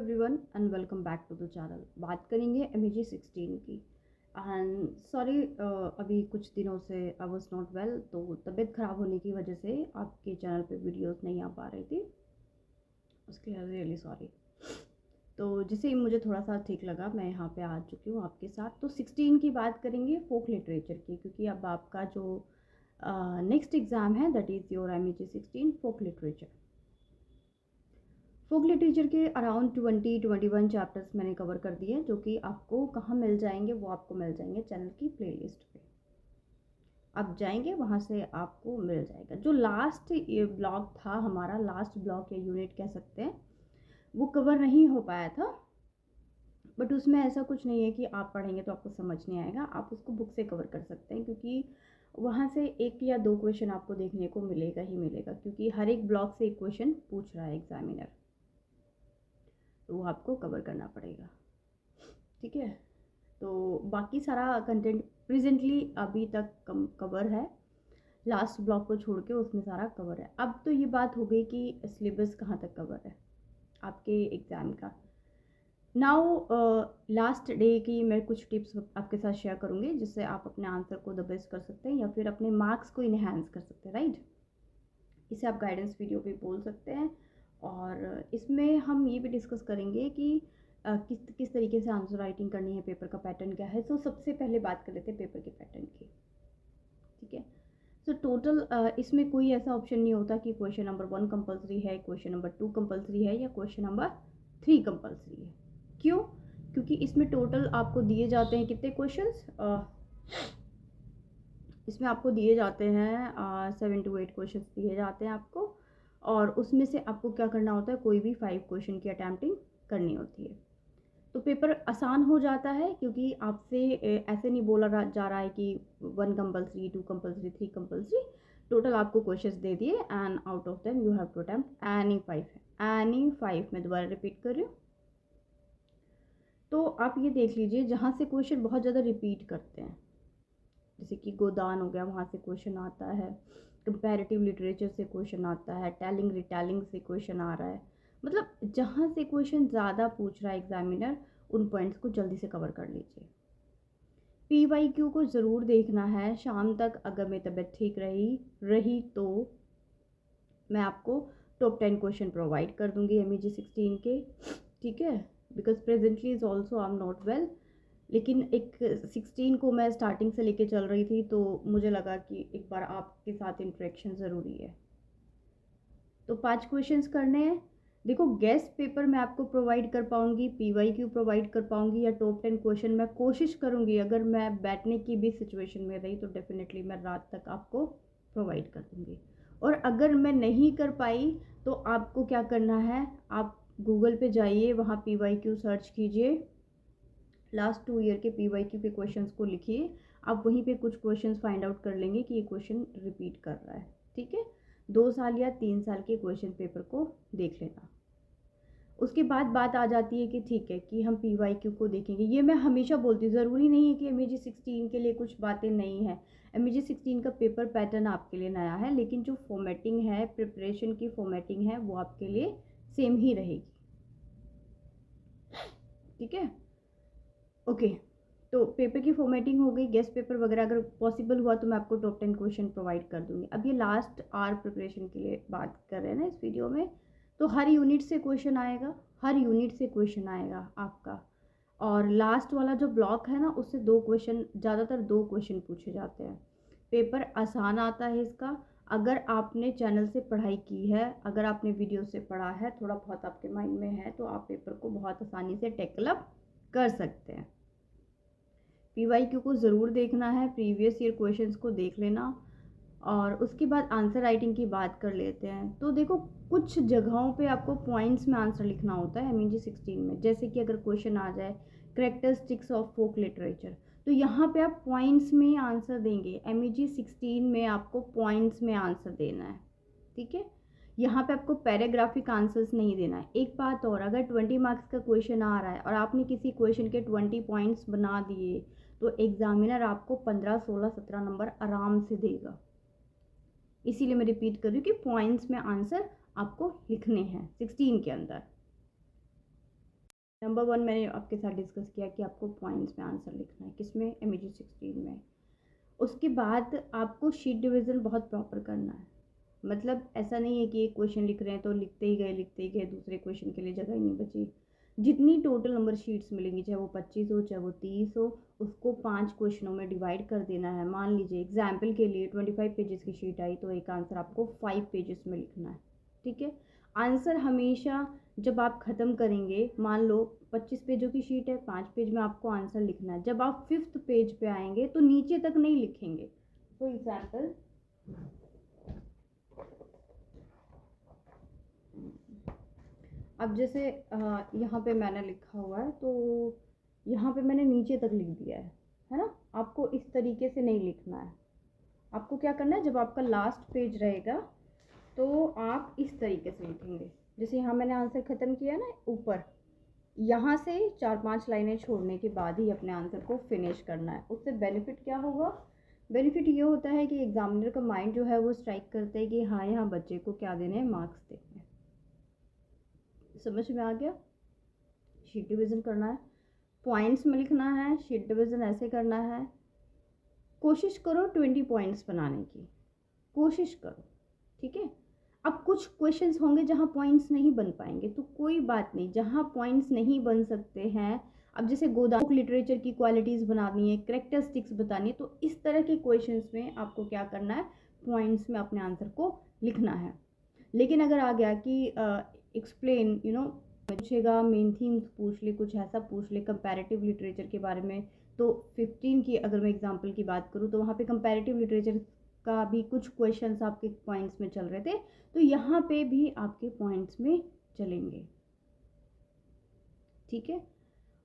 Everyone and welcome back to the channel. बात करेंगे MEG 16 की। एंड सॉरी, अभी कुछ दिनों से आई वाज नॉट वेल, तो तबीयत ख़राब होने की वजह से आपके चैनल पे वीडियोस नहीं आ पा रही थी। उसके लिए रियली सॉरी। तो जिससे मुझे थोड़ा सा ठीक लगा, मैं यहाँ पे आ चुकी हूँ आपके साथ। तो 16 की बात करेंगे फोक लिटरेचर की, क्योंकि अब आपका जो नेक्स्ट एग्ज़ाम है that is your MEG 16 folk literature. Folk literature के अराउंड 21 चैप्टर्स मैंने कवर कर दिए, जो कि आपको कहाँ मिल जाएंगे, वो आपको मिल जाएंगे चैनल की प्लेलिस्ट पे। आप जाएंगे वहाँ से आपको मिल जाएगा। जो लास्ट ब्लॉक था हमारा, लास्ट ब्लॉक या यूनिट कह सकते हैं, वो कवर नहीं हो पाया था। बट उसमें ऐसा कुछ नहीं है कि आप पढ़ेंगे तो आपको समझ नहीं आएगा। आप उसको बुक से कवर कर सकते हैं, क्योंकि वहाँ से एक या दो क्वेश्चन आपको देखने को मिलेगा ही मिलेगा, क्योंकि हर एक ब्लॉक से एक क्वेश्चन पूछ रहा है एग्जामिनर, तो वो आपको कवर करना पड़ेगा। ठीक है, तो बाकी सारा कंटेंट प्रेजेंटली अभी तक कवर है। लास्ट ब्लॉक को छोड़ के उसमें सारा कवर है। अब तो ये बात हो गई कि सिलेबस कहाँ तक कवर है आपके एग्ज़ाम का। नाउ लास्ट डे की मैं कुछ टिप्स आपके साथ शेयर करूँगी, जिससे आप अपने आंसर को द बेस्ट कर सकते हैं या फिर अपने मार्क्स को इन्हेंस कर सकते हैं, राइट। इसे आप गाइडेंस वीडियो भी बोल सकते हैं। और इसमें हम ये भी डिस्कस करेंगे कि किस किस तरीके से आंसर राइटिंग करनी है, पेपर का पैटर्न क्या है। तो सबसे पहले बात कर लेते हैं पेपर के पैटर्न की। ठीक है, तो टोटल इसमें कोई ऐसा ऑप्शन नहीं होता कि क्वेश्चन नंबर 1 कंपलसरी है, क्वेश्चन नंबर 2 कंपलसरी है या क्वेश्चन नंबर 3 कंपलसरी है। क्यों? क्योंकि इसमें टोटल आपको दिए जाते हैं कितने क्वेश्चंस, इसमें आपको दिए जाते हैं 7 to 8 क्वेश्चन दिए जाते हैं आपको। और उसमें से आपको क्या करना होता है, कोई भी 5 क्वेश्चन की अटैम्प्टिंग करनी होती है। तो पेपर आसान हो जाता है, क्योंकि आपसे ऐसे नहीं बोला जा रहा है कि 1 कंपलसरी, 2 कंपलसरी, 3 कंपलसरी। टोटल आपको क्वेश्चंस दे दिए and out of them you have to attempt any 5 है, एनी 5। मैं दोबारा रिपीट कर रही हूँ। तो आप ये देख लीजिए, जहाँ से क्वेश्चन बहुत ज़्यादा रिपीट करते हैं, जैसे कि गोदान हो गया, वहाँ से क्वेश्चन आता है। कंपैरेटिव लिटरेचर से क्वेश्चन आता है, टेलिंग रिटेलिंग से क्वेश्चन आ रहा है। मतलब जहाँ से क्वेश्चन ज़्यादा पूछ रहा है एग्जामिनर, उन पॉइंट्स को जल्दी से कवर कर लीजिए। PYQ को ज़रूर देखना है शाम तक। अगर मेरी तबीयत ठीक रही तो मैं आपको टॉप 10 क्वेश्चन प्रोवाइड कर दूँगी MEG 16 के। ठीक है, because presently is also I am not well. लेकिन एक 16 को मैं स्टार्टिंग से लेके चल रही थी, तो मुझे लगा कि एक बार आपके साथ इंटरेक्शन ज़रूरी है। तो 5 क्वेश्चंस करने हैं। देखो, गेस्ट पेपर मैं आपको प्रोवाइड कर पाऊँगी, PYQ प्रोवाइड कर पाऊँगी, या टॉप 10 क्वेश्चन मैं कोशिश करूँगी। अगर मैं बैठने की भी सिचुएशन में रही तो डेफिनेटली मैं रात तक आपको प्रोवाइड कर दूँगी। और अगर मैं नहीं कर पाई तो आपको क्या करना है, आप गूगल पे जाइए, वहाँ PYQ सर्च कीजिए, लास्ट 2 ईयर के PYQ के क्वेश्चंस को लिखिए। आप वहीं पे कुछ क्वेश्चंस फाइंड आउट कर लेंगे कि ये क्वेश्चन रिपीट कर रहा है। ठीक है, 2 साल या 3 साल के क्वेश्चन पेपर को देख लेना। उसके बाद बात आ जाती है कि ठीक है कि हम PYQ को देखेंगे। ये मैं हमेशा बोलती हूँ, ज़रूरी नहीं है कि MEG 16 के लिए कुछ बातें नई हैं। MEG 16 का पेपर पैटर्न आपके लिए नया है, लेकिन जो फॉर्मेटिंग है, प्रिपरेशन की फॉर्मेटिंग है, वो आपके लिए सेम ही रहेगी। ठीक है, ओके। तो पेपर की फॉर्मेटिंग हो गई, गेस्ट पेपर वगैरह अगर पॉसिबल हुआ तो मैं आपको टॉप 10 क्वेश्चन प्रोवाइड कर दूंगी। अब ये लास्ट आवर प्रिपरेशन के लिए बात कर रहे हैं ना इस वीडियो में, तो हर यूनिट से क्वेश्चन आएगा, हर यूनिट से क्वेश्चन आएगा आपका। और लास्ट वाला जो ब्लॉक है ना, उससे 2 क्वेश्चन, ज़्यादातर 2 क्वेश्चन पूछे जाते हैं। पेपर आसान आता है इसका। अगर आपने चैनल से पढ़ाई की है, अगर आपने वीडियो से पढ़ा है, थोड़ा बहुत आपके माइंड में है, तो आप पेपर को बहुत आसानी से टैकल अप कर सकते हैं। PYQ को ज़रूर देखना है, प्रीवियस ईयर क्वेश्चंस को देख लेना। और उसके बाद आंसर राइटिंग की बात कर लेते हैं। तो देखो, कुछ जगहों पे आपको पॉइंट्स में आंसर लिखना होता है MEG 16 में। जैसे कि अगर क्वेश्चन आ जाए कैरेक्टरिस्टिक्स ऑफ फोक लिटरेचर, तो यहाँ पे आप पॉइंट्स में आंसर देंगे। MEG 16 में आपको पॉइंट्स में आंसर देना है। ठीक है, यहाँ पे आपको पैराग्राफिक आंसर्स नहीं देना है। एक बात और, अगर 20 मार्क्स का क्वेश्चन आ रहा है और आपने किसी क्वेश्चन के 20 पॉइंट्स बना दिए, तो एग्जामिनर आपको 15, 16, 17 नंबर आराम से देगा। इसीलिए मैं रिपीट कर रही हूँ कि पॉइंट्स में आंसर आपको लिखने हैं 16 के अंदर। नंबर 1 मैंने आपके साथ डिस्कस किया कि आपको पॉइंट्स में आंसर लिखना है, किसमें, MEG16 में। उसके बाद आपको शीट डिवीज़न बहुत प्रॉपर करना है। मतलब ऐसा नहीं है कि एक क्वेश्चन लिख रहे हैं तो लिखते ही गए, दूसरे क्वेश्चन के लिए जगह ही नहीं बची। जितनी टोटल नंबर शीट्स मिलेंगी, चाहे वो 25 हो चाहे वो 30 हो, उसको 5 क्वेश्चनों में डिवाइड कर देना है। मान लीजिए एग्जाम्पल के लिए 25 पेजेस की शीट आई तो एक आंसर आपको 5 पेजेस में लिखना है, ठीक है। आंसर हमेशा जब आप ख़त्म करेंगे, मान लो 25 पेजों की शीट है, 5 पेज में आपको आंसर लिखना है। जब आप 5th पेज पे आएंगे तो नीचे तक नहीं लिखेंगे। फॉर एग्जाम्पल अब जैसे यहाँ पे मैंने लिखा हुआ है तो यहाँ पे मैंने नीचे तक लिख दिया है ना। आपको इस तरीके से नहीं लिखना है। आपको क्या करना है, जब आपका लास्ट पेज रहेगा तो आप इस तरीके से लिखेंगे। जैसे यहाँ मैंने आंसर ख़त्म किया ना ऊपर, यहाँ से 4-5 लाइनें छोड़ने के बाद ही अपने आंसर को फिनिश करना है। उससे बेनिफिट क्या होगा, बेनिफिट ये होता है कि एग्जामिनर का माइंड जो है वो स्ट्राइक करता है कि हाँ यहाँ बच्चे को क्या देने हैं, मार्क्स देने हैं। समझ में आ गया। शीट डिवीज़न करना है, पॉइंट्स में लिखना है, शीट डिवीज़न ऐसे करना है। कोशिश करो 20 पॉइंट्स बनाने की, कोशिश करो, ठीक है। अब कुछ क्वेश्चंस होंगे जहाँ पॉइंट्स नहीं बन पाएंगे तो कोई बात नहीं, जहाँ पॉइंट्स नहीं बन सकते हैं, अब जैसे गोदाम लिटरेचर की क्वालिटीज़ बनानी है, कैरेक्टरिस्टिक्स बतानी है, तो इस तरह के क्वेश्चंस में आपको क्या करना है, पॉइंट्स में अपने आंसर को लिखना है। लेकिन अगर आ गया कि एक्सप्लेन पूछेगा, मेन थीम्स पूछ ले, कुछ ऐसा पूछ ले कंपैरेटिव लिटरेचर के बारे में, तो 15 की अगर मैं एग्जांपल की बात करूँ तो वहाँ पे कंपैरेटिव लिटरेचर का भी कुछ क्वेश्चंस आपके पॉइंट्स में चल रहे थे, तो यहाँ पे भी आपके पॉइंट्स में चलेंगे, ठीक है।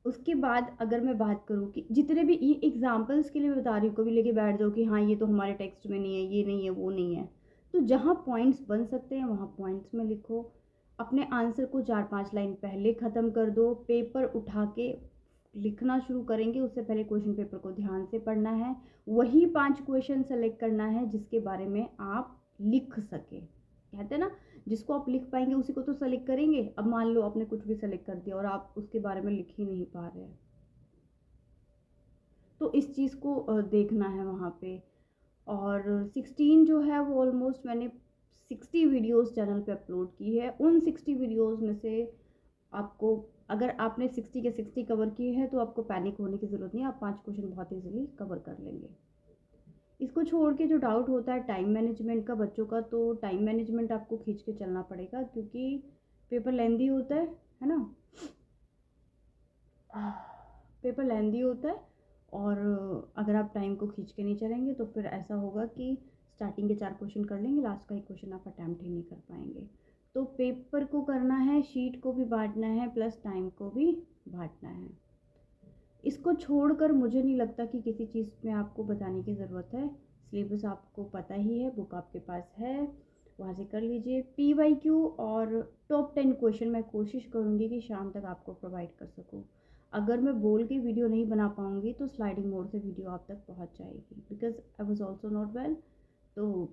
उसके बाद अगर मैं बात करूँ कि जितने भी ये एग्जाम्पल्स के लिए मैं बता रही हूँ, कभी लेके बैठ जाओ कि हाँ ये तो हमारे टेक्स्ट में नहीं है, ये नहीं है, वो नहीं है। तो जहाँ पॉइंट्स बन सकते हैं वहाँ पॉइंट्स में लिखो। अपने आंसर को 4-5 लाइन पहले ख़त्म कर दो। पेपर उठा के लिखना शुरू करेंगे उससे पहले क्वेश्चन पेपर को ध्यान से पढ़ना है। वही 5 क्वेश्चन सेलेक्ट करना है जिसके बारे में आप लिख सके। कहते हैं ना, जिसको आप लिख पाएंगे उसी को तो सेलेक्ट करेंगे। अब मान लो आपने कुछ भी सेलेक्ट कर दिया और आप उसके बारे में लिख ही नहीं पा रहे हैं, तो इस चीज़ को देखना है वहाँ पे। और 16 जो है वो ऑलमोस्ट मैंने 60 वीडियोस चैनल पे अपलोड की है। उन 60 वीडियोस में से आपको, अगर आपने 60 के 60 कवर किए हैं तो आपको पैनिक होने की ज़रूरत नहीं है, आप 5 क्वेश्चन बहुत ईजिली कवर कर लेंगे। इसको छोड़ के जो डाउट होता है टाइम मैनेजमेंट का बच्चों का, तो टाइम मैनेजमेंट आपको खींच के चलना पड़ेगा क्योंकि पेपर लेंदी होता है ना, पेपर लेंदी होता है। और अगर आप टाइम को खींच के नहीं चलेंगे तो फिर ऐसा होगा कि स्टार्टिंग के 4 क्वेश्चन कर लेंगे, लास्ट का 1 क्वेश्चन आप अटैम्प्ट ही नहीं कर पाएंगे। तो पेपर को करना है, शीट को भी बांटना है, प्लस टाइम को भी बांटना है। इसको छोड़कर मुझे नहीं लगता कि किसी चीज़ में आपको बताने की ज़रूरत है। सिलेबस आपको पता ही है, बुक आपके पास है, वहाँ से कर लीजिए। PYQ और टॉप 10 क्वेश्चन मैं कोशिश करूँगी कि शाम तक आपको प्रोवाइड कर सकूँ। अगर मैं बोल के वीडियो नहीं बना पाऊँगी तो स्लाइडिंग मोड से वीडियो आप तक पहुँच जाएगी, because I was also not well. तो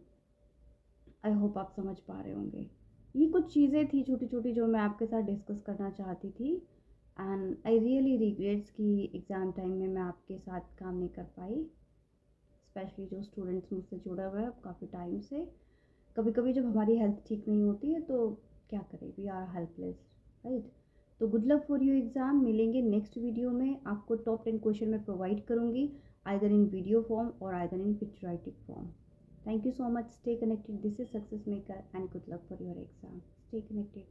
आई होप आप समझ पा रहे होंगे। ये कुछ चीज़ें थी छोटी छोटी जो मैं आपके साथ डिस्कस करना चाहती थी। एंड आई रियली रिग्रेट्स कि एग्ज़ाम टाइम में मैं आपके साथ काम नहीं कर पाई, स्पेशली जो स्टूडेंट्स मुझसे जुड़ा हुआ है काफ़ी टाइम से। कभी कभी जब हमारी हेल्थ ठीक नहीं होती है तो क्या करें, वी आर हेल्पलेस, राइट। तो good luck for your exam. मिलेंगे नेक्स्ट वीडियो में। आपको टॉप 10 क्वेश्चन मैं प्रोवाइड करूँगी, आइदर इन वीडियो फॉर्म और आइदर इन पिक्चराइटिक form. Thank you so much. Stay connected. This is Success Maker and good luck for your exam. Stay connected.